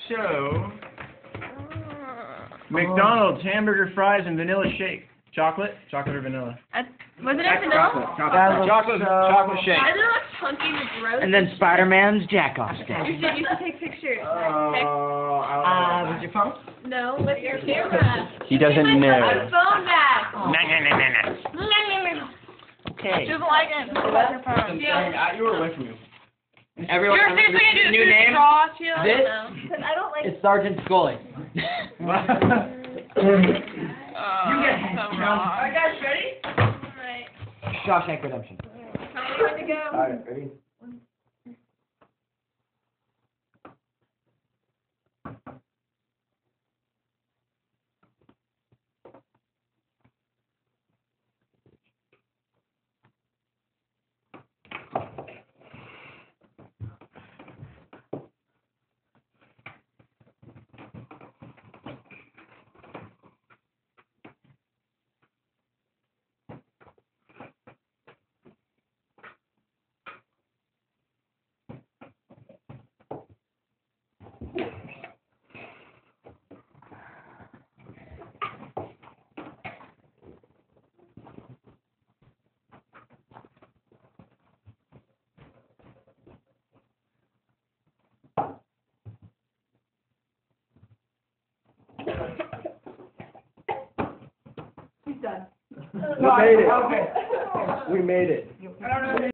So, McDonald's hamburger fries and vanilla shake. Chocolate or vanilla? Was it a vanilla? Chocolate shake. I look chunky and gross. And then Spider-Man's jack-off stick. You should take pictures. With your phone? No, with your camera. He doesn't Give my know. phone back. Okay. She doesn't like it. Your phone. You were away from you. Everyone, You're seriously gonna do new name? This Because I don't like. is Sergeant Scully. You get so wrong. Alright, guys, ready? Alright. Shawshank Redemption. Tell me when to go. Alright, ready? He's done. We made it. We made it.